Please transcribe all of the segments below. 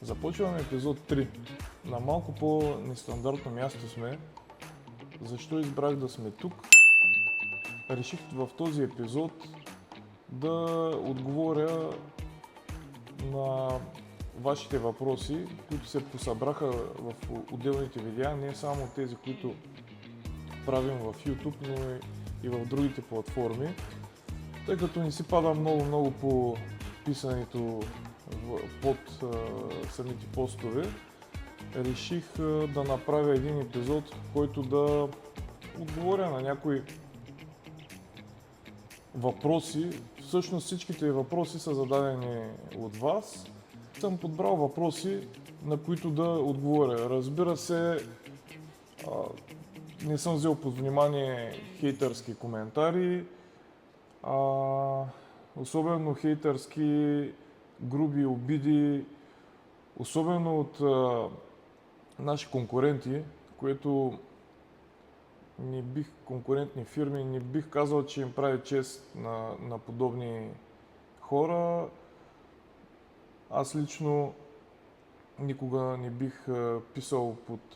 Започваме епизод 3. На малко по-нестандартно място сме. Защо избрах да сме тук? Реших в този епизод да отговоря на вашите въпроси, които се посъбраха в отделните видеа, не само тези, които правим в YouTube, но и в другите платформи. Тъй като не си пада много по писането под самите постове, реших да направя един епизод, в който да отговоря на някои въпроси. Всъщност всичките въпроси са зададени от вас. Съм подбрал въпроси, на които да отговоря. Разбира се, не съм взел под внимание хейтърски коментари, особено хейтърски груби обиди, особено от наши конкуренти, което конкурентни фирми, не бих казал, че им прави чест на подобни хора. Аз лично никога не бих писал под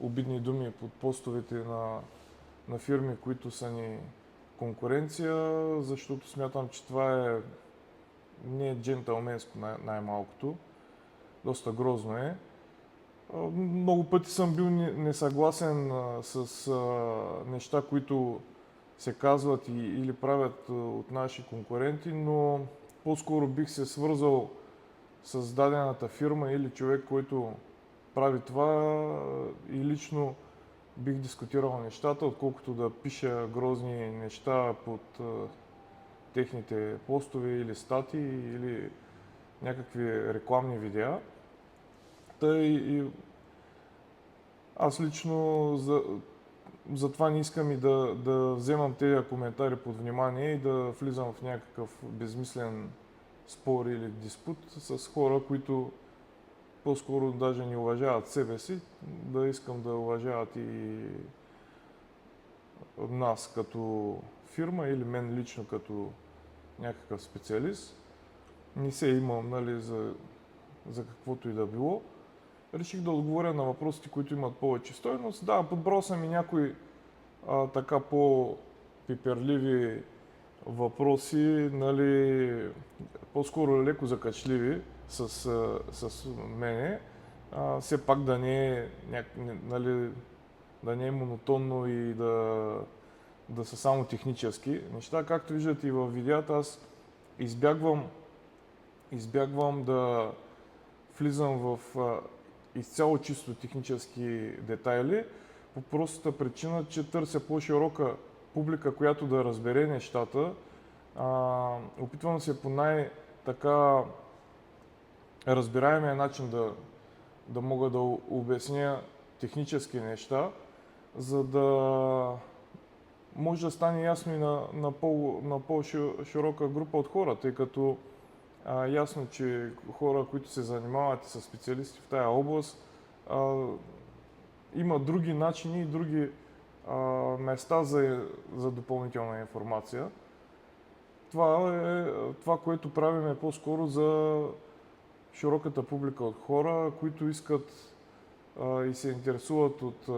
обидни думи под постовете на фирми, които са ни конкуренция, защото смятам, че това не е джентълменско най-малкото. Доста грозно е. Много пъти съм бил несъгласен с неща, които се казват или правят от наши конкуренти, но по-скоро бих се свързал с дадената фирма или човек, който прави това и лично бих дискутирал нещата, отколкото да пиша грозни неща под техните постове или статии или някакви рекламни видеа. Аз лично затова не искам и да вземам тези коментари под внимание и да влизам в някакъв безмислен спор или диспут с хора, които по-скоро даже не уважават себе си, да искам да уважават и нас като фирма или мен лично като някакъв специалист. Не се имам, за каквото и да било. Реших да отговоря на въпросите, които имат повече стойност. Да, подбрал съм и някои така по-пиперливи въпроси, по-скоро леко закачливи с мене. Все пак да не е монотонно и да са само технически неща. Както виждате и в видеята, аз избягвам да влизам в изцяло чисто технически детайли, по простата причина, че търся по-широка публика, която да разбере нещата. Опитвам се по най-така разбираемия начин да мога да обясня технически неща, за да може да стане ясно и на по-широка група от хора, тъй като ясно, че хора, които се занимават и са специалисти в тая област, има други начини и други места за допълнителна информация. Това, което правим е по-скоро за широката публика от хора, които искат и се интересуват от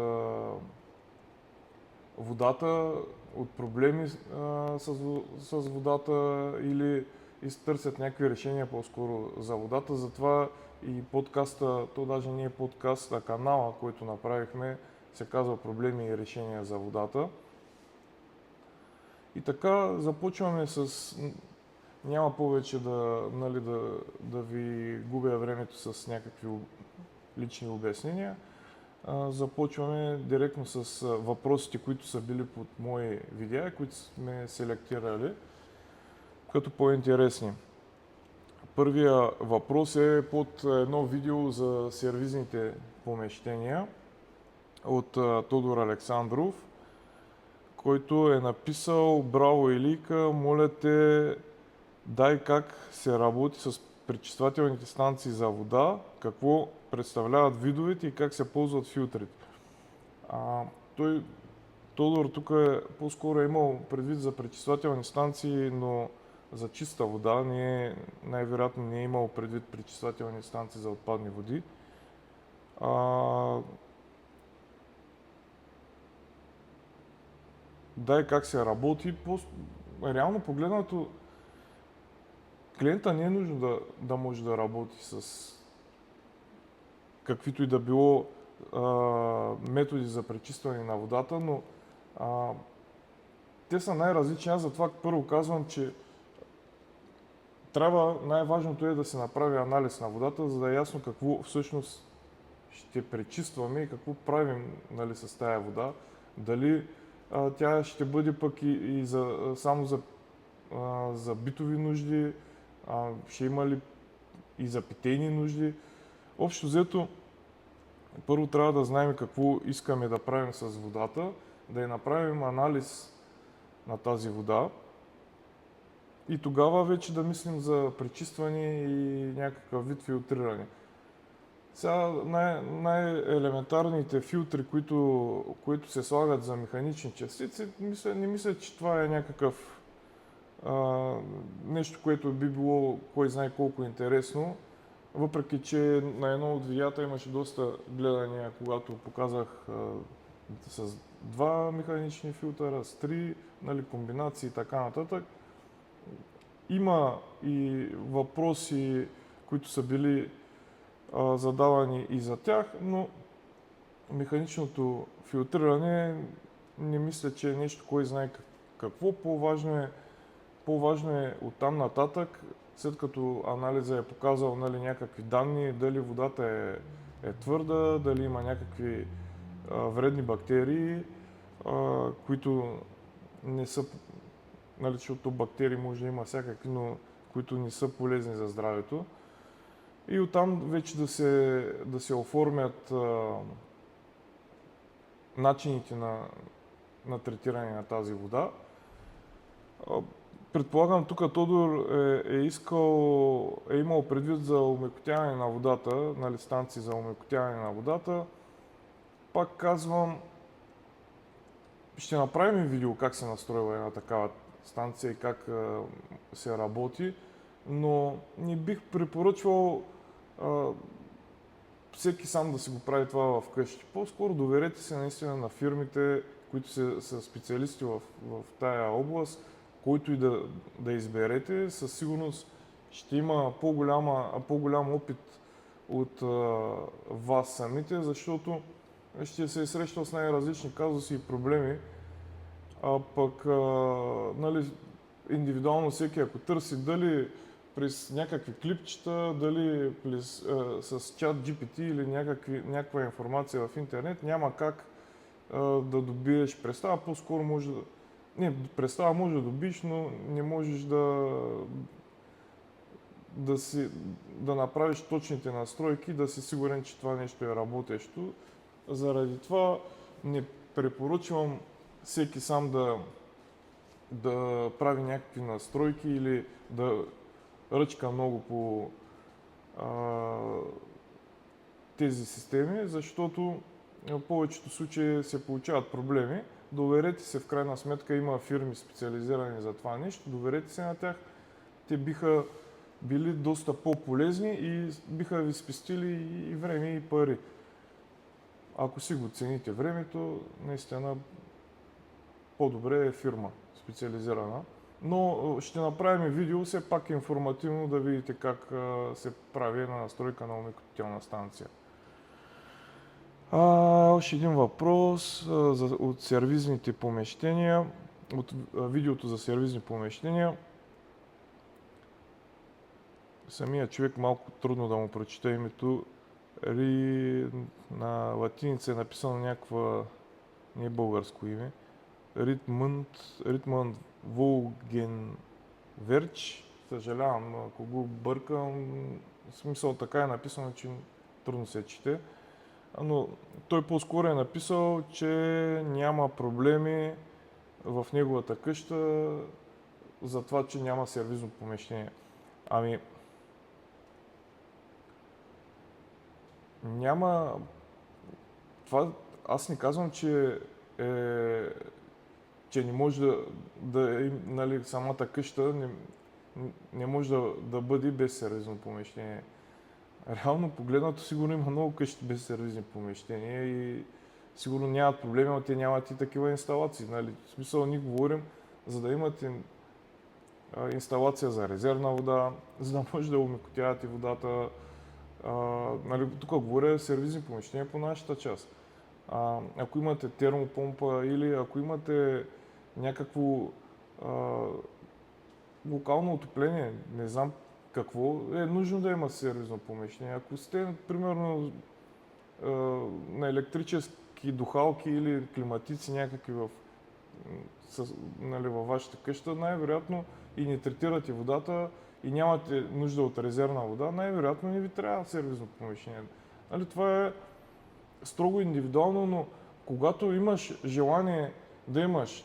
водата, от проблеми с водата или търсят някакви решения по-скоро за водата. Затова и подкаста, то даже не е подкаст, а канала, който направихме, се казва Проблеми и решения за водата. И така започваме няма повече да ви губя времето с някакви лични обяснения. Започваме директно с въпросите, които са били под мои видеа, които сме селектирали като по-интересни. Първия въпрос е под едно видео за сервизните помещения от Тодор Александров, който е написал: "Браво, Илийка, моля те, дай как се работи с пречиствателните станции за вода, какво представляват видовете и как се ползват филтрите." Тодор тук по-скоро е имал предвид за пречиствателни станции, но за чиста вода, най-вероятно не е имал предвид пречиствателни станции за отпадни води. Да, и как се работи, реално погледнато, клиента не е нужно да може да работи с каквито и да било методи за пречистване на водата, но те са най-различни. Аз затова първо казвам, че най-важното е да се направи анализ на водата, за да е ясно какво всъщност ще пречистваме и какво правим, нали, с тая вода. Дали тя ще бъде пък и само за битови нужди, ще има ли и за питейни нужди. Общо взето, първо трябва да знаем какво искаме да правим с водата, да я направим анализ на тази вода и тогава вече да мислим за пречистване и някакъв вид филтриране. Сега най-елементарните филтри, които се слагат за механични частици, не мисля, че това е някакъв нещо, което би било кой знае колко интересно. Въпреки че на едно от видеята имаше доста гледания, когато показах с 2 механични филтъра, с 3, нали, комбинации и така нататък. Има и въпроси, които са били задавани и за тях, но механичното филтриране не мисля, че е нещо, кой знае какво. По-важно е оттам нататък, след като анализа е показал, нали, някакви данни, дали водата е твърда, дали има някакви вредни бактерии, които не са, нали, защото бактерии може да има всякакви, но които не са полезни за здравето. И оттам вече да се оформят начините на третиране на тази вода. Предполагам, тук Тодор е имал предвид за омекотяване на водата, нали, станции за омекотяване на водата. Пак казвам, ще направим видео как се настройва една такава станция и как се работи, но не бих препоръчвал всеки сам да си го прави това вкъщи. По-скоро доверете се наистина на фирмите, които са специалисти в тая област, който и да изберете. Със сигурност ще има по-голям опит от вас самите, защото ще се е срещал с най-различни казуси и проблеми. Пък, нали, индивидуално всеки, ако търси дали през някакви клипчета, дали с чат GPT или някаква информация в интернет, няма как да добиеш представа. По-скоро може да... Не, представа може да добиш, но не можеш да направиш точните настройки, да си сигурен, че това нещо е работещо. Заради това не препоръчвам всеки сам да прави някакви настройки или да ръчка много по тези системи, защото в повечето случаи се получават проблеми. Доверете се, в крайна сметка има фирми специализирани за това нещо, доверете се на тях. Те биха били доста по-полезни и биха ви спестили и време, и пари. Ако си го цените времето, наистина по-добре е фирма специализирана. Но ще направим видео все пак информативно да видите как се прави една настройка на омекотителна станция. Още един въпрос от сервизните помещения, от видеото за сервизни помещения. Самия човек малко трудно да му прочита името. На латиница е написано някаква, не е българско име. Ритмънд Волгенверч. Съжалявам, ако го бъркам. В смисъл така е написано, че трудно се чете. Но той по-скоро е написал, че няма проблеми в неговата къща за това, че няма сервизно помещение. Ами, няма... Това аз не казвам, че не може нали, самата къща не може да бъде без сервизно помещение. Реално погледнато сигурно има много къщи без сервизни помещения и сигурно нямат проблеми, но те нямат и такива инсталации. Нали? В смисъл ние говорим, за да имате инсталация за резервна вода, за да може да омекотявате водата. Нали, тук говоря сервизни помещения по нашата част. Ако имате термопомпа или ако имате някакво локално отопление, не знам какво, е нужно да има сервизно помещение. Ако сте, примерно, на електрически духалки или климатици някакви нали, във вашата къща, най-вероятно и не третирате водата и нямате нужда от резервна вода, най-вероятно не ви трябва сервизно помещение. Нали, това е строго индивидуално, но когато имаш желание да имаш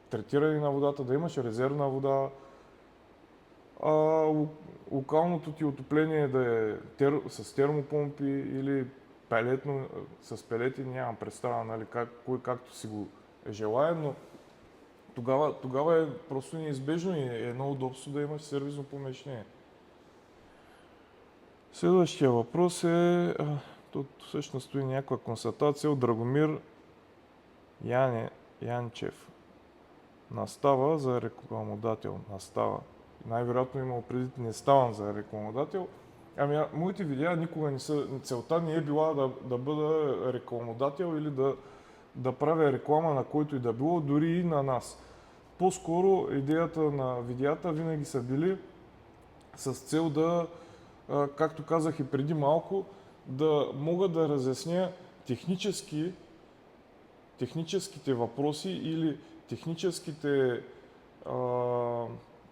третиране на водата, да имаш резервна вода, локалното ти отопление да е с термопомпи или пелетно, с пелети, нямам представа, нали, кой както си го желае, но тогава е просто неизбежно и е едно удобство да имаш сервизно помещение. Следващия въпрос е, тут всъщност стои някаква констатация от Драгомир Янчев. Настава за рекламодател. Настава. Най-вероятно имал преди не ставам за рекламодател. Моите видеа никога не са, целта не е била да бъда рекламодател или да правя реклама на който и да било, дори и на нас. По-скоро идеята на видеята винаги са били с цел да, както казах и преди малко, да мога да разясня техническите въпроси или техническите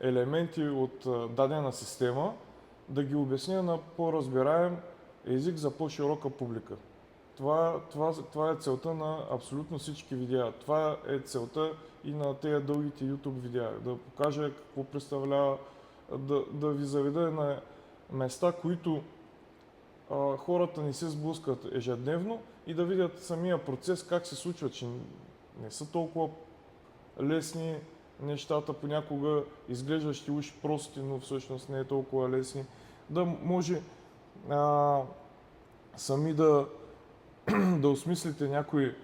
елементи от дадена система, да ги обясня на по-разбираем език за по-широка публика. Това е целта на абсолютно всички видеа. Това е целта и на тези дългите YouTube видеа. Да покажа какво представлява, да ви заведа на места, които хората не се сблъскат ежедневно и да видят самия процес как се случва, че не са толкова лесни нещата, понякога изглеждащи уж прости, но всъщност не е толкова лесни. Да може сами да осмислите някои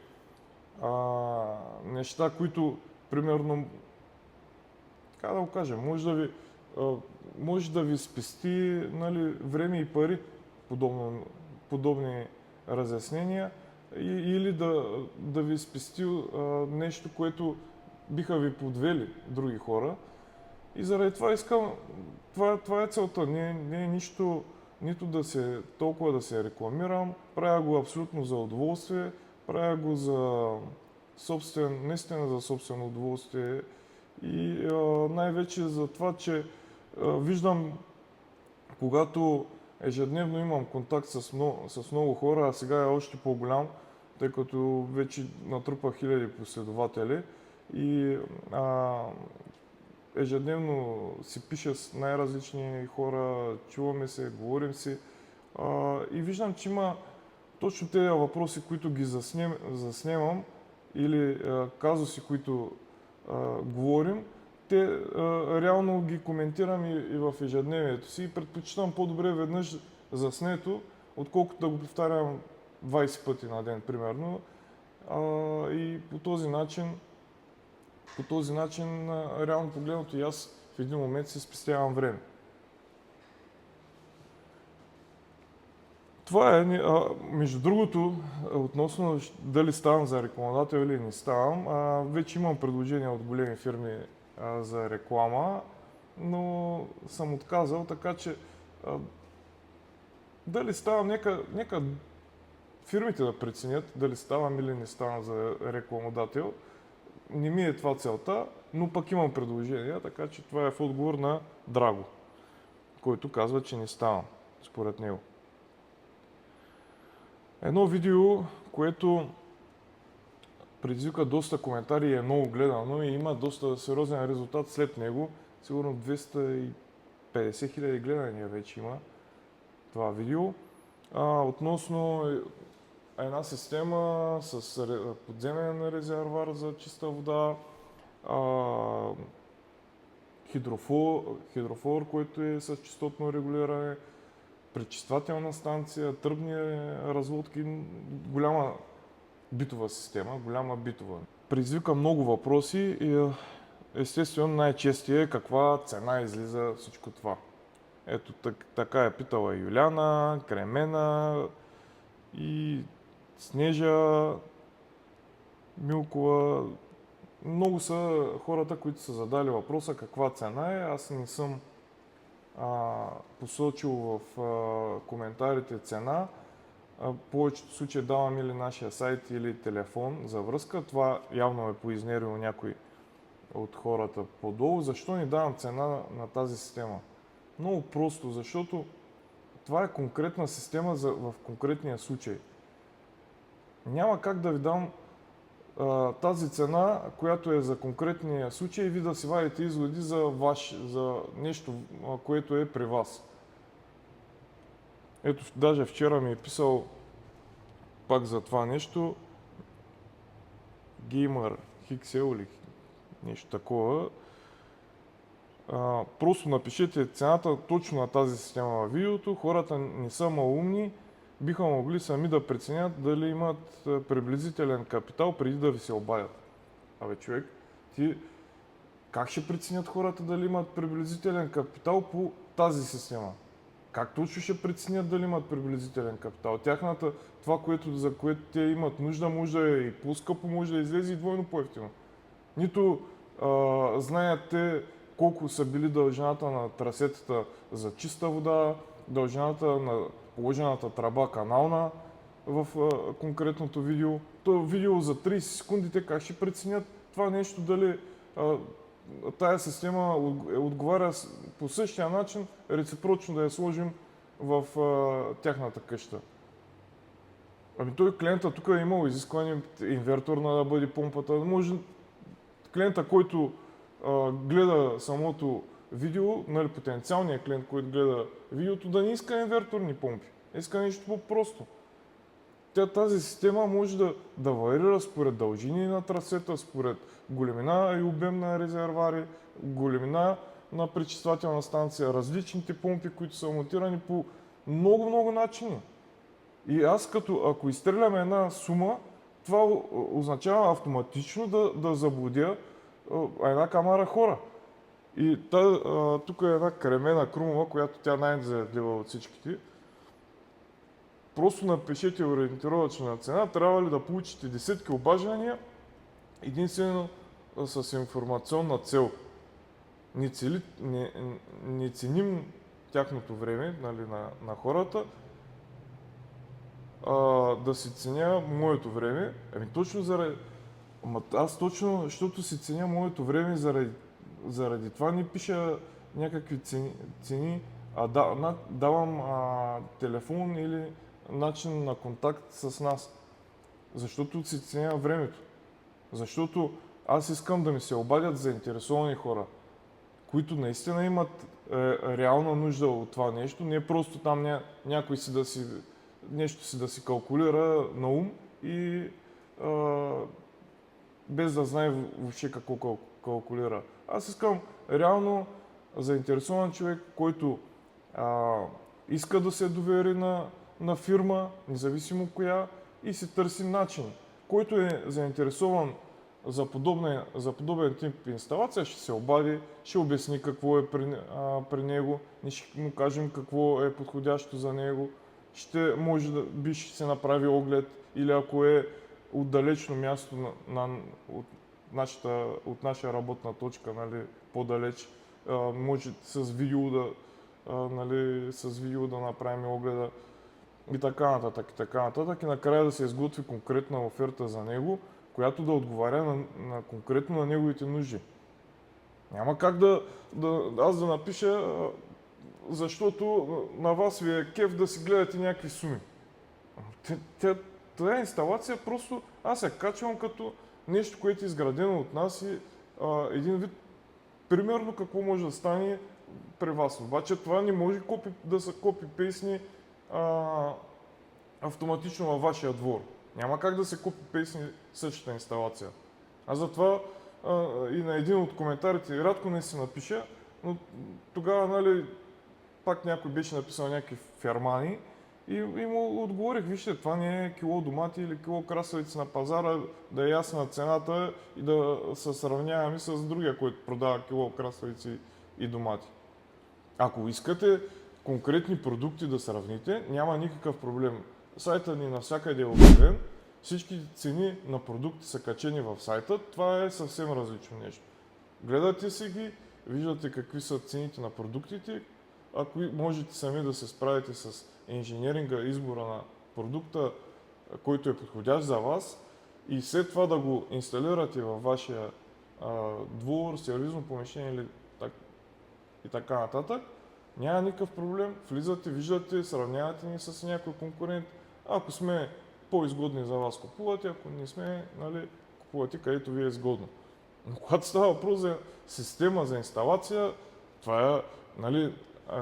неща, които примерно, как да го кажа, може да ви спести, нали, време и пари подобни разяснения или да ви спести нещо, което биха ви подвели други хора. И заради това искам, това е целта. Не е нищо, нито толкова да се рекламирам, правя го абсолютно за удоволствие, правя го наистина за собствено удоволствие и най-вече за това, че виждам, когато ежедневно имам контакт с много хора, а сега е още по-голям, тъй като вече натрупах хиляди последователи и ежедневно си пиша с най-различни хора, чуваме се, говорим си и виждам, че има точно тези въпроси, които ги заснемам или казуси, които говорим, те реално ги коментирам и в ежедневието си и предпочитам по-добре веднъж заснето, отколкото да го повтарям 20 пъти на ден, примерно. И по този начин, реално погледнато и аз в един момент си спестявам време. Това е, между другото, относно дали ставам за рекламодател или не ставам, вече имам предложения от големи фирми за реклама, но съм отказал, така че дали ставам, нека фирмите да преценят дали ставам или не ставам за рекламодател. Не ми е това целта, но пък имам предложения, така че това е в отговор на Драго, който казва, че не ставам, според него. Едно видео, което предизвика доста коментари и е много гледано и има доста сериозен резултат след него. Сигурно 250 000 гледания вече има това видео. Относно една система с подземен резервоар за чиста вода, хидрофор, който е с частотно регулиране, пречиствателна станция, тръбни разводки, голяма битова система, голяма битова. Предизвика много въпроси и естествено най-честия е каква цена излиза всичко това. Ето така е питала Юляна, Кремена и Снежа, Милкова. Много са хората, които са задали въпроса каква цена е. Аз не съм посочил в коментарите цена. В повечето случаи давам или нашия сайт, или телефон за връзка. Това явно е поизнерило някой от хората по-долу. Защо не давам цена на тази система? Много просто, защото това е конкретна система в конкретния случай. Няма как да ви дам тази цена, която е за конкретния случай и ви да си вадите изводи за нещо, което е при вас. Ето, даже вчера ми е писал пак за това нещо Gamer Hixel или нещо такова. Просто напишете цената точно на тази система във видеото. Хората не са малумни, биха могли сами да преценят дали имат приблизителен капитал преди да ви се обадят. Абе, човек, ти как ще преценят хората дали имат приблизителен капитал по тази система? Как точно ще преценят дали имат приблизителен капитал? Тяхната, това, за което те имат нужда, може да е и по-скъпо, може да излезе и двойно по-евтино. Нито знаят те колко са били дължината на трасетата за чиста вода, дължината на положената тръба канална в конкретното видео. То видео за 30 секунди, те как ще преценят това нещо, дали тая система отговаря по същия начин, реципрочно да я сложим в тяхната къща. Ами той клиента тук е имал изискване инверторна да бъде помпата. Може клиента, който гледа самото видео, нали, потенциалният клиент, който гледа видеото, да не иска инверторни помпи. Иска нещо по-просто. Тази система може да варира според дължини на трасета, според големина и обем на резервари, големина на пречиствателна станция, различните помпи, които са монтирани по много начини. И аз ако изстреляме една сума, това означава автоматично да заблудя една камара хора. И тук е една Кремена Крумова, която тя най-заядлива от всичките. Просто напишете ориентировъчна цена, трябва ли да получите десетки обаждания единствено с информационна цел. Не ценим тяхното време, нали, на хората, да си ценя моето време. Защото си ценя моето време, заради това не пиша някакви цени, давам телефон или начин на контакт с нас. Защото си ценя времето. Защото аз искам да ми се обадят заинтересовани хора, които наистина имат реална нужда от това нещо, не просто там някой нещо да си калкулира на ум и без да знае въобще какво калкулира. Аз искам реално заинтересован човек, който иска да се довери на фирма, независимо коя, и си търси начин. Който е заинтересован за подобен тип инсталация, ще се обади, ще обясни какво е при него, ние ще му кажем какво е подходящо за него, може ще се направи оглед, или ако е отдалечно място от наша работна точка, нали, по-далеч, може с видео да направим огледа и така нататък. И накрая да се изготви конкретна оферта за него, която да отговаря конкретно на неговите нужди. Няма как аз да напиша, защото на вас ви е кеф да си гледате някакви суми. Тази инсталация просто аз я качвам като нещо, което е изградено от нас и един вид примерно какво може да стане при вас. Обаче това не може да са копи-пейсни автоматично във вашия двор. Няма как да се копи-пейсни същата инсталация. Аз затова и на един от коментарите рядко не се напиша, Но тогава, нали, пак някой беше написал някакви фермани и му отговорих, вижте, това не е кило домати или кило красавици на пазара, да е ясна цената и да се сравняваме с другия, който продава кило красавици и домати. Ако искате конкретни продукти да сравните, няма никакъв проблем. Сайтът ни навсякъде е обявен, всички цени на продукти са качени в сайта, това е съвсем различно нещо. Гледате си ги, виждате какви са цените на продуктите, ако можете сами да се справите с инженеринга, избора на продукта, който е подходящ за вас и след това да го инсталирате във вашия двор, сервизно помещение или и така нататък, няма никакъв проблем. Влизате, виждате, сравнявате ни с някой конкурент. Ако сме по-изгодни за вас, купувате, ако не сме, нали, купувате където ви е изгодно. Но когато става въпрос за система за инсталация, това е, нали,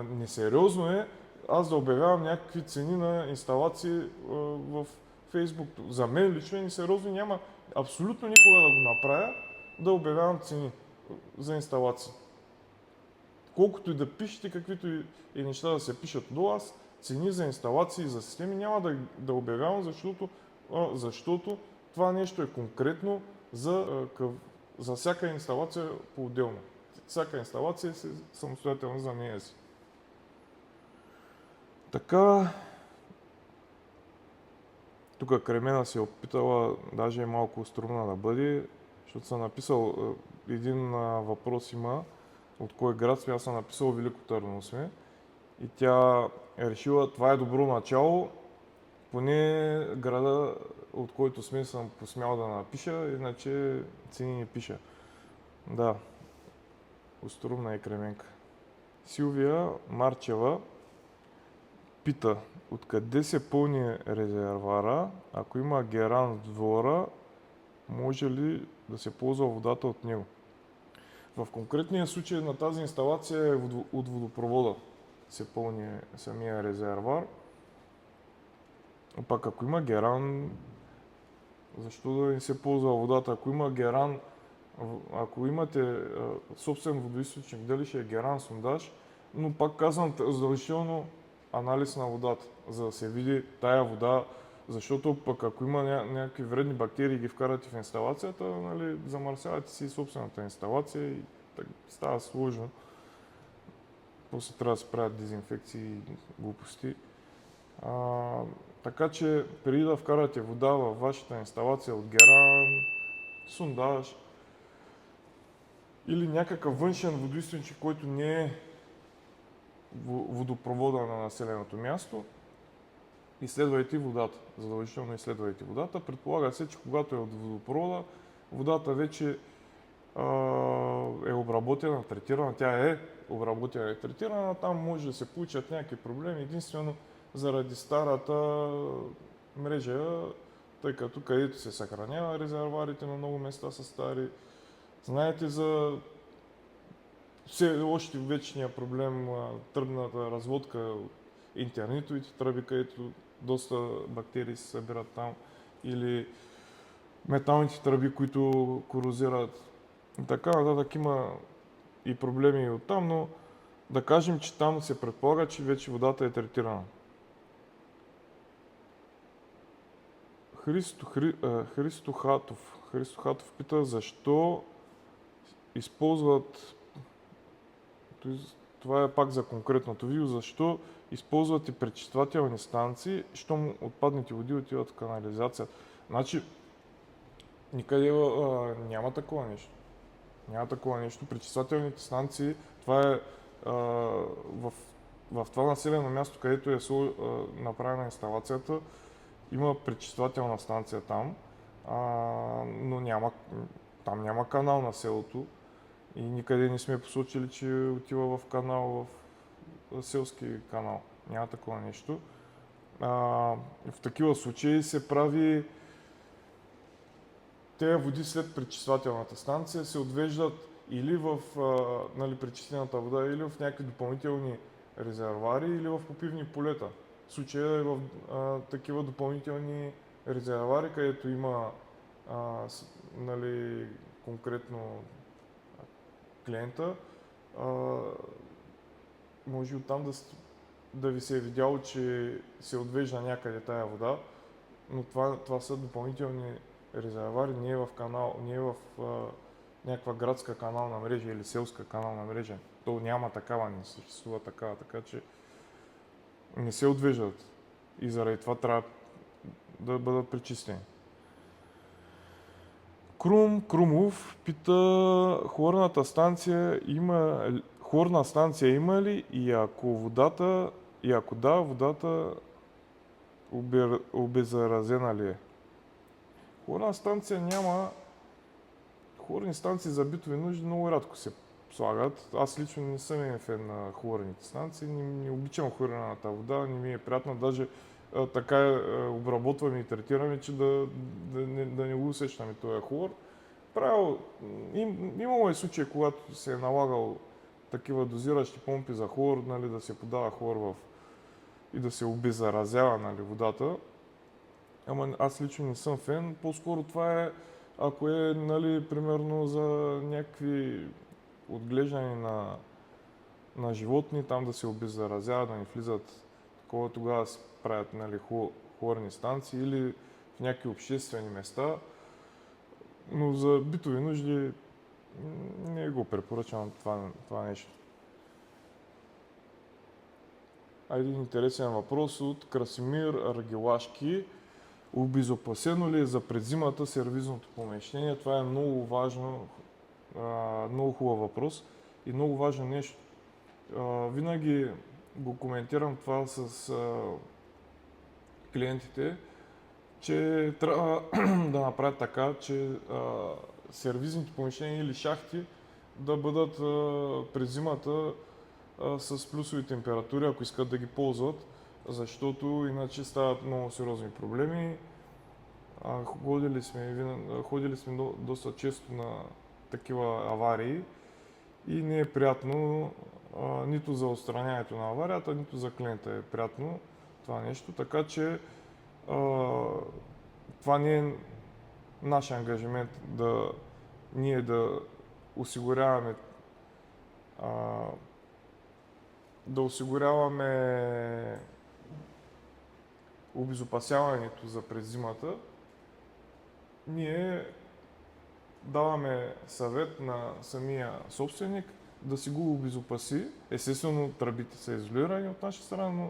несериозно е аз да обявявам някакви цени на инсталации в Facebook. За мен лично е несериозно, няма абсолютно никога да го направя, да обявявам цени за инсталации. Колкото и да пишете, каквито и неща да се пишат до аз, цени за инсталации и за системи няма да обявявам, защото това нещо е конкретно за всяка инсталация по-отделно. Всяка инсталация е самостоятелна за нея си. Така, тук Кремена се е опитала, даже е малко струмна да бъде, защото съм написал един въпрос има, от кой град сме, аз съм написал Велико Търново сме. И тя е решила, това е добро начало, поне града, от който сме, съм посмял да напиша, иначе цени не пиша. Да, острумна е Кременка. Силвия Марчева пита, откъде се пълни резервуара, ако има геран в двора, може ли да се ползва водата от него? В конкретния случай на тази инсталация е от водопровода се пълни самия резервуар. Пак ако има геран, защо да не се ползва водата? Ако има геран, ако имате собствен водоизточник, дали ще е геран, сондаж, но пак казвам, задължително анализ на водата, за да се види тая вода, защото пък ако има някакви вредни бактерии и ги вкарате в инсталацията, нали, замърсявате си собствената инсталация и става сложно. После трябва да се правят дезинфекции и глупости. Така че преди да вкарате вода във вашата инсталация от геран, сондаж или някакъв външен водоизточник, който не е водопровода на населеното място, изследвайте водата. Задължително изследвайте водата. Предполага се, че когато е от водопровода, водата вече е обработена, третирана. Тя е обработена и третирана. Там може да се получат някакви проблеми. Единствено заради старата мрежа, тъй като където се съхранява резервуарите на много места са стари. Знаете за все още вечния проблем тръбната разводка, интернетовите тръби, където доста бактерии се събират там, или металните тръби, които корозират. Така нататък има и проблеми и оттам, но да кажем, че там се предполага, че вече водата е третирана. Христо Хатов пита защо използват, това е пак за конкретното видео, защо използвате пречиствателни станции, щом отпадните води отиват в канализацията. Значи, никъде няма такова нещо. Няма такова нещо. Пречиствателните станции, това е в това населено място, където е направена инсталацията, има пречиствателна станция там, но там няма канал на селото и никъде не сме посочили, че отива в канал, в селски канал. Няма такова нещо. В такива случаи се прави тези води след пречиствателната станция се отвеждат или в пречистената вода, или в някакви допълнителни резервуари, или в попивни полета. В случая е в такива допълнителни резервуари, където има конкретно клиента, а, може оттам да ви се е видяло, че се отвежда някъде тая вода, но това са допълнителни резервуари, не е в канал, не е в някаква градска канална мрежа или селска канална мрежа. То няма такава, не съществува такава, така че не се отвеждат и заради това трябва да бъдат пречистени. Крумов пита хлорна станция има ли и ако да, водата обеззаразена ли е? Хлорна станция няма. Хлорни станции за битови нужди много рядко се слагат. Аз лично не съм фен на хлорните станции, не обичам хлорената вода, не ми е приятна, даже така обработваме и третираме, че да не го усещаме този хлор. Имало е случаи, когато се е налагал такива дозиращи помпи за хлор, нали, да се подава хлор и да се обеззаразява, нали, водата. Ама аз лично не съм фен. По-скоро това е, ако е, нали, примерно за някакви отглеждане на животни, там да се обеззаразява, да не влизат такова, тогава се правят, нали, хлорни станции или в някакви обществени места. Но за битови нужди не го препоръчвам това нещо. Един интересен въпрос от Красимир Аргелашки. Обезопасено ли е за предзимата сервизното помещение? Това е много важно, много хубав въпрос и много важно нещо. Винаги го коментирам това с клиентите, че трябва да направят така, че сервизните помещения или шахти да бъдат през зимата с плюсови температури, ако искат да ги ползват, защото иначе стават много сериозни проблеми. Ходили сме доста често на такива аварии и не е приятно нито за отстраняването на аварията, нито за клиента е приятно това нещо, така че това не е наш ангажимент ние да осигуряваме обезопасяването за през зимата. Ние даваме съвет на самия собственик да си го обезопаси. Естествено, тръбите са изолирани от наша страна,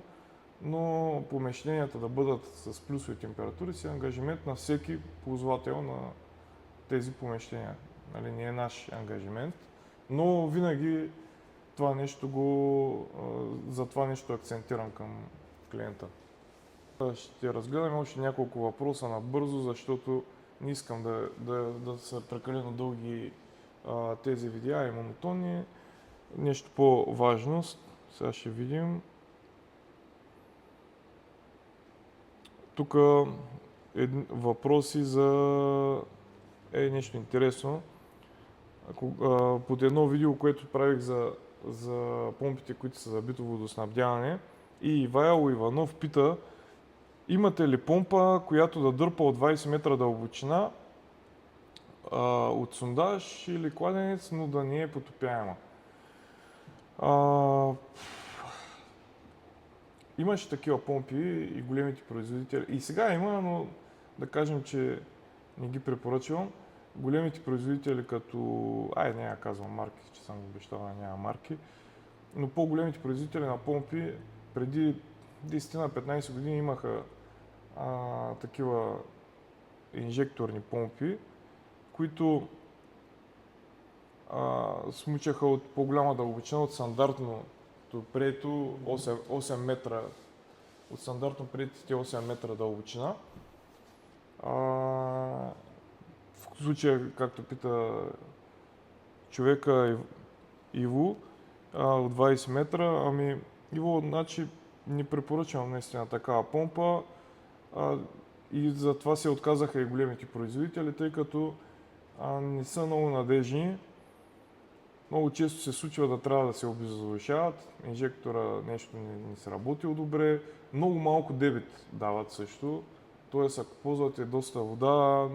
но помещенията да бъдат с плюсови температури си ангажимент на всеки ползвател на тези помещения. Нали, не е наш ангажимент, но винаги за това нещо акцентирам към клиента. Ще разгледаме още няколко въпроса набързо, защото не искам да са прекалено дълги тези видеа и монотонни. Нещо по-важно, сега ще видим. Тук въпроси за нещо интересно. Под едно видео, което правих за помпите, които са за битово водоснабдяване, и Ивайло Иванов пита: имате ли помпа, която да дърпа от 20 метра дълбочина от сондаж или кладенец, но да не е потопяема? Имаше такива помпи и големите производители. И сега има, но да кажем, че не ги препоръчвам. Големите производители като... няма казвам марки, че съм обещал да няма марки. Но по-големите производители на помпи преди 10-15 години имаха такива инжекторни помпи, които смучаха от по-голяма дълбочина от стандартното прието 8 метра, от стандартно приетите 8 метра дълбочина. В случая, както пита човека Иво, от 20 метра, Иво, значи не препоръчвам наистина такава помпа и затова се отказаха и големите производители, тъй като не са много надежни. Много често се случва да трябва да се обеззавишават, инжектора нещо не се работил добре, много малко дебит дават също, т.е. ако ползвате доста вода,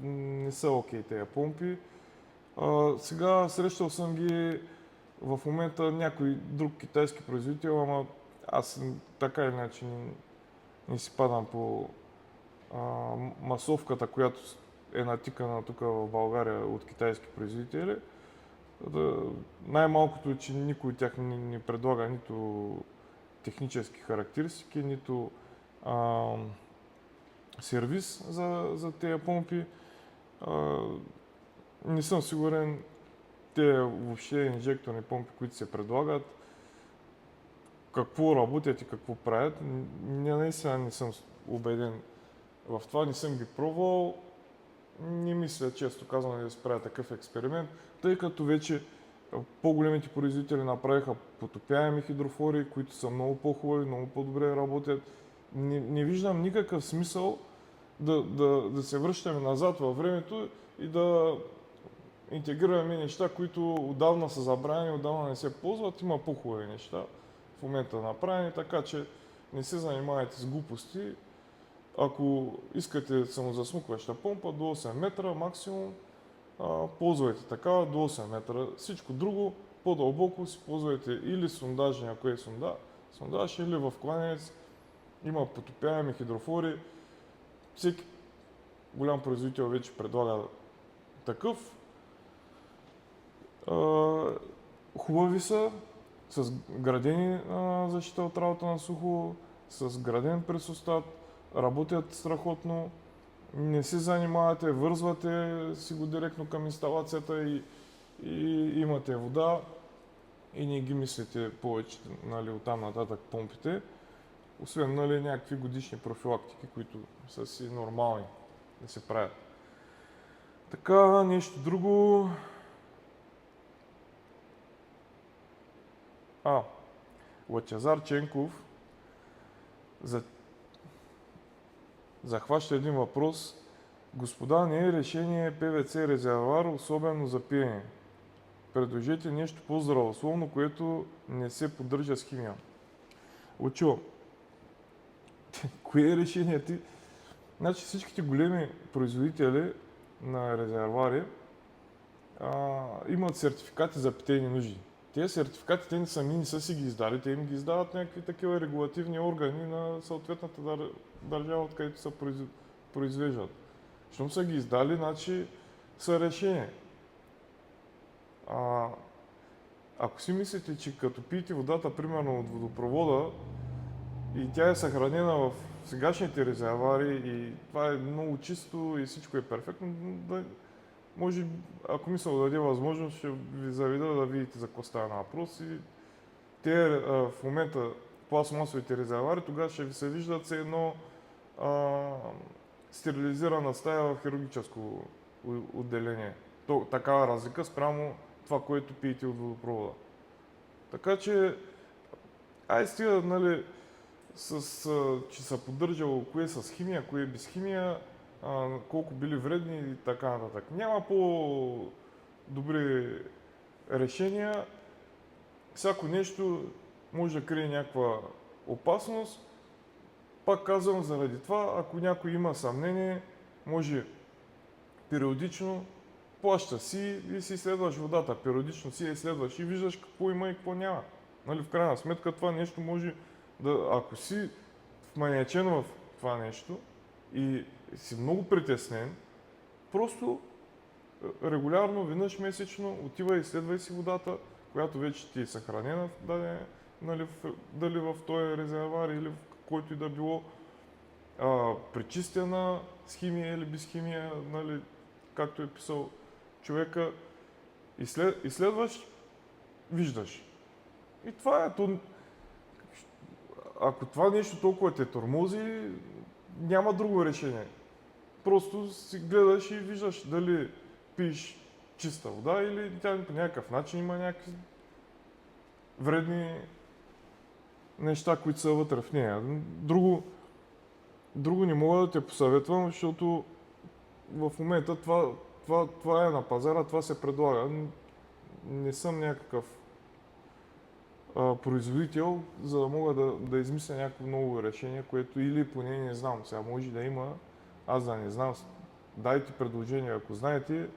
не са окей тези помпи. Сега срещал съм ги В момента някой друг китайски производител, ама аз така или иначе не си падам по масовката, която е натикана тук в България от китайски производители. Най-малкото е, че никой от тях не предлага нито технически характеристики, нито сервис за тези помпи. Не съм сигурен те въобще инжекторни помпи, които се предлагат, какво работят и какво правят. Наистина не съм убеден в това, не съм ги пробвал. Не мисля, често казвам, да се правя такъв експеримент, тъй като вече по-големите производители направиха потопяеми хидрофори, които са много по-хубави, много по-добре работят. Не виждам никакъв смисъл да се връщаме назад във времето и да интегрираме неща, които отдавна са забравени, отдавна не се ползват. Има по-хубави неща в момента направени, така че не се занимавайте с глупости. Ако искате самозасмукваща помпа до 8 метра максимум, ползвайте такава до 8 метра. Всичко друго по-дълбоко си ползвайте или сондажи, ако е сондаж, или в кланец. Има потопяеми хидрофори. Всеки голям производител вече предлага такъв. Хубави са, с градени защита от работа на сухо, с граден пресостат, работят страхотно, не се занимавате, вързвате си го директно към инсталацията и имате вода и не ги мислите повече, нали, оттам нататък помпите, освен, нали, някакви годишни профилактики, които са си нормални да се правят. Така, нещо друго. Лъчезар Ченков захваща един въпрос. Господа, не е решение ПВЦ резервоар, особено за пиене. Предложете нещо по-здравословно, което не се поддържа с химия. Учо, кое е решението? Значи всичките големи производители на резервоари имат сертификати за питейни нужди. Тези сертификати те сами не са си ги издали, те им ги издават някакви такива регулативни органи на съответната държава, откъдето се произвеждат. Щом са ги издали, значи са решение. Ако си мислите, че като пиете водата, примерно от водопровода, и тя е съхранена в сегашните резервоари и това е много чисто и всичко е перфектно, може, ако мисля да даде възможност, ще ви заведа да видите за какво става на въпрос. И те в момента пластмасовите резервоари, тогава ще ви се виждат все едно стерилизирана стая в хирургическо отделение. Такава разлика спрямо това, което пиете от водопровода. Така че, стига, нали, че се поддържало кое с химия, кое без химия, колко били вредни и така нататък. Няма по-добри решения. Всяко нещо може да крие някаква опасност. Пак казвам, заради това, ако някой има съмнение, може периодично плаща си и си изследваш водата. Периодично си я изследваш и виждаш какво има и какво няма. Нали, в крайна сметка това нещо може да, ако си вманиачен в това нещо и си много притеснен, просто регулярно, веднъж месечно, отивай и изследвай си водата, която вече ти е съхранена, нали, дали в този резервоар или в който и да било, пречистена с химия или без химия, нали, както е писал човека, изследваш, виждаш. И това е. Ако това нещо толкова те тормози, няма друго решение. Просто си гледаш и виждаш дали пиеш чиста вода или тя по някакъв начин има някакви вредни неща, които са вътре в нея. Друго не мога да те посъветвам, защото в момента това е на пазара, това се предлага. Не съм някакъв производител, за да мога да измисля някакво ново решение, което или поне не знам. Сега може да има, аз да не знам. Дайте предложения, ако знаете,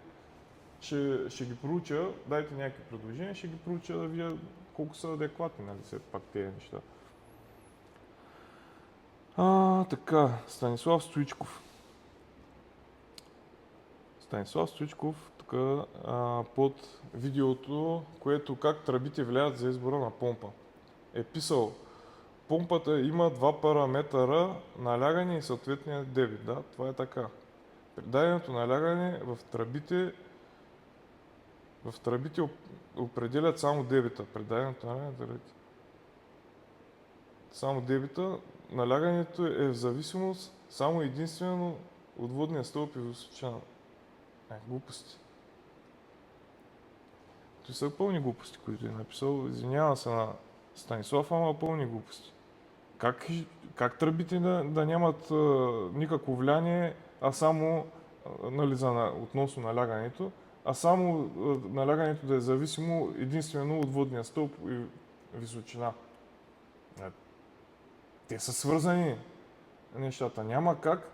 ще ги проуча, дайте някакви предложения, ще ги проуча да видя колко са адекватни, нали, все пак тези неща. Така, Станислав Стоичков. Станислав Стоичков, тук под видеото, което как тръбите влияят за избора на помпа, е писал: помпата има два параметъра, налягане и съответния дебит. Да, това е така. Предаденото налягане в тръбите определят само дебита. Предаденото налягане, само дебита. Налягането е в зависимост само единствено от водния стълб и височина. Глупости. Това са пълни глупости, които е написал. Извинявам се на Станислав, ама пълни глупости. Как тръбите да нямат никакво влияние, а само относно налягането, а само налягането да е зависимо единствено от водния стълб и височина. Те са свързани нещата. Няма как.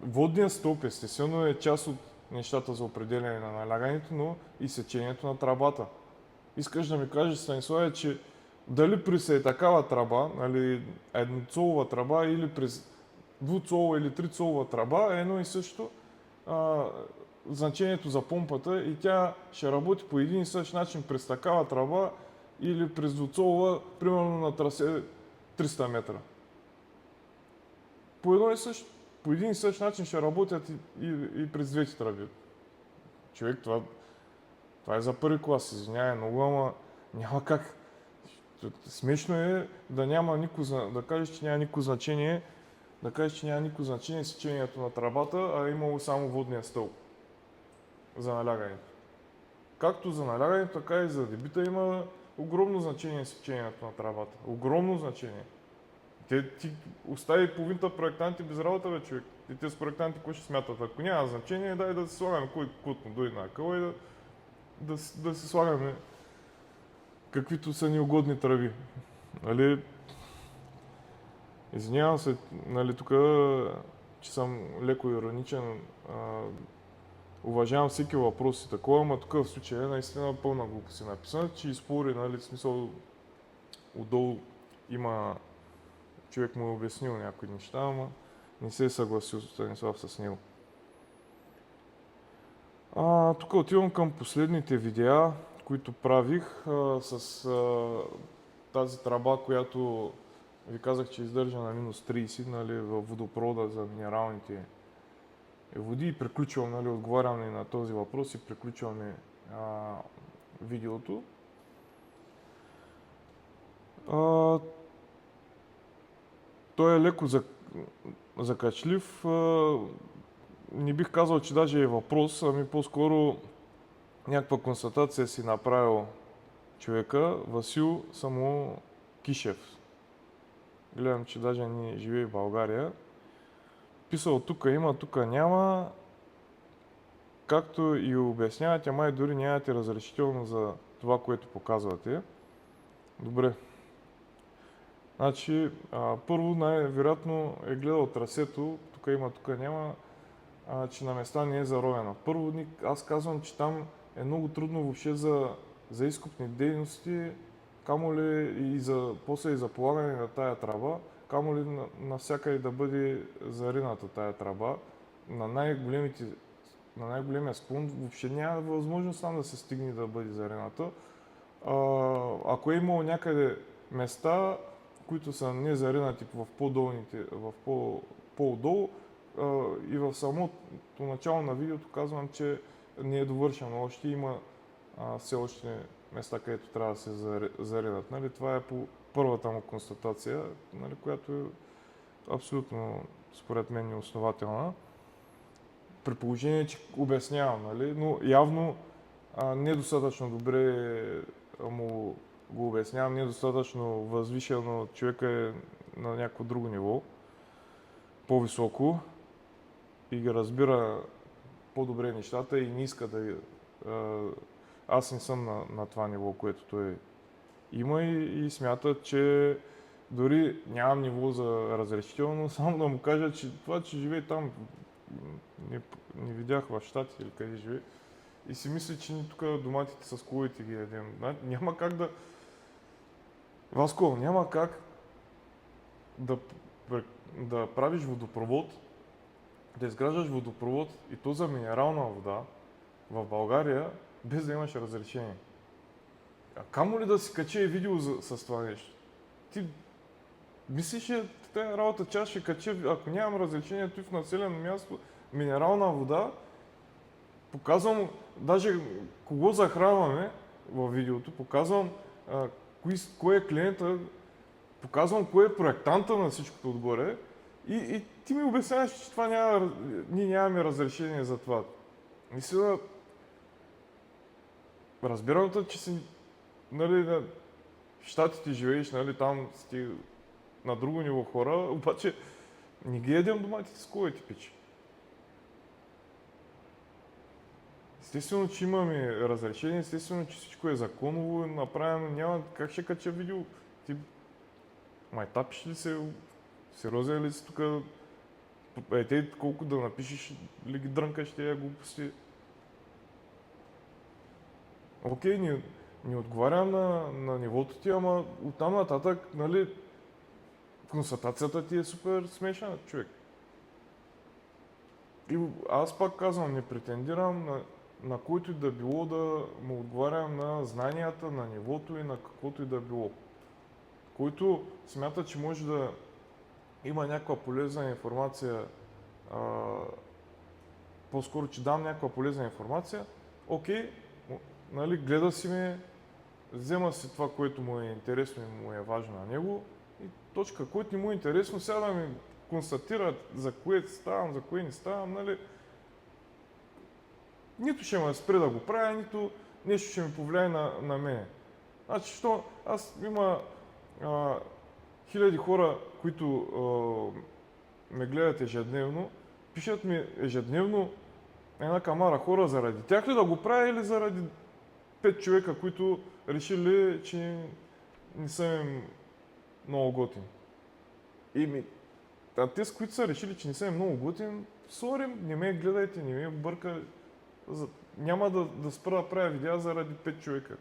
Водният стълб естествено е част от нещата за определяне на налягането, но и сечението на тръбата. Искаш да ми кажеш, Станиславе, че дали при такава тръба, нали, едноцолова тръба или през двуцолова или трицолова тръба е едно и също значението за помпата и тя ще работи по един и същ начин през такава тръба или през двуцолова, примерно на трасе 300 метра. По един и същ начин ще работят и през двете тръби. Човек, това е за първи клас, извинявай много, ама няма как. Смешно е да кажеш, че няма никакво значение, сечението на тръбата, а е имало само водния стълб за налягането. Както за налягането, така и за дебита има огромно значение сечението на тръбата. Огромно значение. Ти остави половината проектанти без работа, бе, човек. И тези проектанти кой ще смятат? Ако няма значение, дай да се слагаме кой му дойде на акъла и да се слагаме каквито са неугодни тръби. Нали? Извинявам се, нали, тук, че съм леко ироничен. Уважавам всеки въпрос и такова, но тук в случая е наистина пълна глупост е написана, че изпори, нали, смисъл отдолу има човек му е обяснил някои неща, ама не се е съгласил Станислав с него. Тук отивам към последните видеа, които правих с тази тръба, която ви казах, че издържа на минус 30, нали, във водопровода за минералните води и приключвам, нали, отговарям на този въпрос и приключваме видеото. Той е леко закачлив. Не бих казал, че даже е въпрос, ами по-скоро някаква констатация си направил човека, Васил Самокишев. Гледам, че даже не живее в България. Писал тук има, тук няма. Както и обяснявате, май дори нямате разрешително за това, което показвате. Добре. Значи, първо най-вероятно е гледал трасето, тук има, тук няма, че на места не е заровено. Първо, аз казвам, че там е много трудно въобще за изкупни дейности, камо ли после и за полагане на тая тръба, камо ли навсякъде да бъде зарината тая тръба. На най-големия склон въобще няма възможност там да се стигне да бъде зарината. Ако е имало някъде места, които са незаринати в по-долу, и в самото начало на видеото казвам, че не е довършено още, има все още места, където трябва да се заринат. Нали? Това е по първата му констатация, нали, която е абсолютно, според мен, неоснователна. При положение, че обяснявам, нали? Но явно недостатъчно добре му го обяснявам, недостатъчно възвишено, човека е на някакво друго ниво, по-високо и ги разбира по-добре нещата и не иска да... Аз не съм на това ниво, което той има и смята, че дори нямам ниво за разрешително, само да му кажа, че това, че живее там, не видях в Щатите или къде живее, и си мисли, че ние тук доматите с колите ги ядем. Няма как да... Васко, няма как да, да правиш водопровод, да изграждаш водопровод и то за минерална вода в България, без да имаш разрешение. А камо ли да си качи видео с това нещо? Ти мислиш, че тази работа част ще качи, ако нямам разрешение в населено място, минерална вода, показвам даже кого захранваме във видеото, показвам кой е клиента, показвам кой е проектанта на всичкото отгоре и ти ми обясняваш, че това ние нямаме разрешение за това. Мисля, разбирам, че си, нали, в Щатите живееш, нали, там си на друго ниво хора, обаче не ги едем доматите с колите, пичи. Естествено, че имаме разрешение, естествено, че всичко е законово направено, няма как ще кача видео. Ти майтапиш ли се, сериозен ли си тук, те колко да напишеш ли ги дрънкаш тези глупости. Окей, не отговарям на нивото ти, ама оттам нататък, нали, констатацията ти е супер смешна, човек. И аз пак казвам, не претендирам на който и да било да му отговарям на знанията, на нивото и на каквото и да било. Който смята, че може да има някаква полезна информация, по-скоро, че дам някаква полезна информация, окей, нали, гледа си ме, взема си това, което му е интересно и му е важно на него и точка, който не му е интересно, сега да ми констатира за кое ставам, за кое не ставам, нали, нито ще ме спре да го правя, нито нещо ще ми повлияе на мене. Значи, що аз има хиляди хора, които ме гледат ежедневно, пишат ми ежедневно една камара хора, заради тях ли да го правя или заради 5 човека, които решили, че не са им много готини. А те, с които са решили, че не са им много готин, сори, не ме гледайте, не ме бърка. Няма да спра да правя видеа заради 5 човека.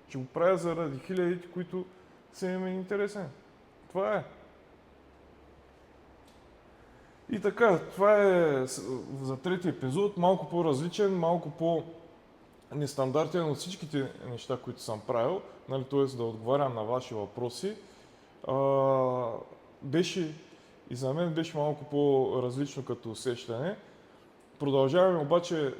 Ще го правя заради хилядите, които са им интересен. Това е. И така, това е за трети епизод, малко по-различен, малко по-нестандартен от всичките неща, които съм правил, нали, т.е. да отговарям на ваши въпроси. И за мен беше малко по-различно като усещане. Продължаваме обаче,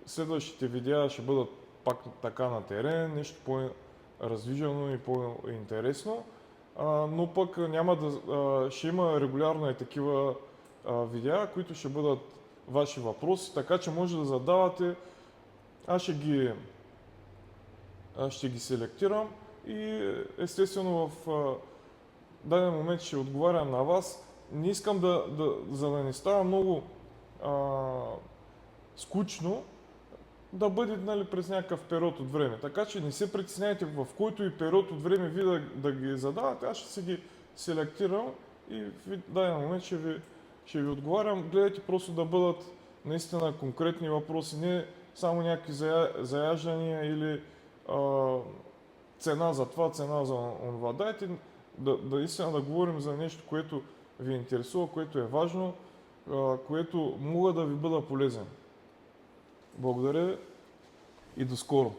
следващите видеа ще бъдат пак така на терен, нещо по-раздвижено и по-интересно, но пък ще има регулярно и такива видеа, които ще бъдат ваши въпроси, така че може да задавате, аз ще ги селектирам и естествено в даден момент ще отговарям на вас. Не искам за да не става много скучно, да бъде, нали, през някакъв период от време. Така че не се притесняйте в който и период от време ви да ги задавате, аз ще си ги селектирам и в даден момент ще ви отговарям. Гледайте просто да бъдат наистина конкретни въпроси, не само някакви заяждания или цена за това, цена за онова. Дайте наистина да говорим за нещо, което ви интересува, което е важно, което мога да ви бъда полезен. Благодаря и до скоро!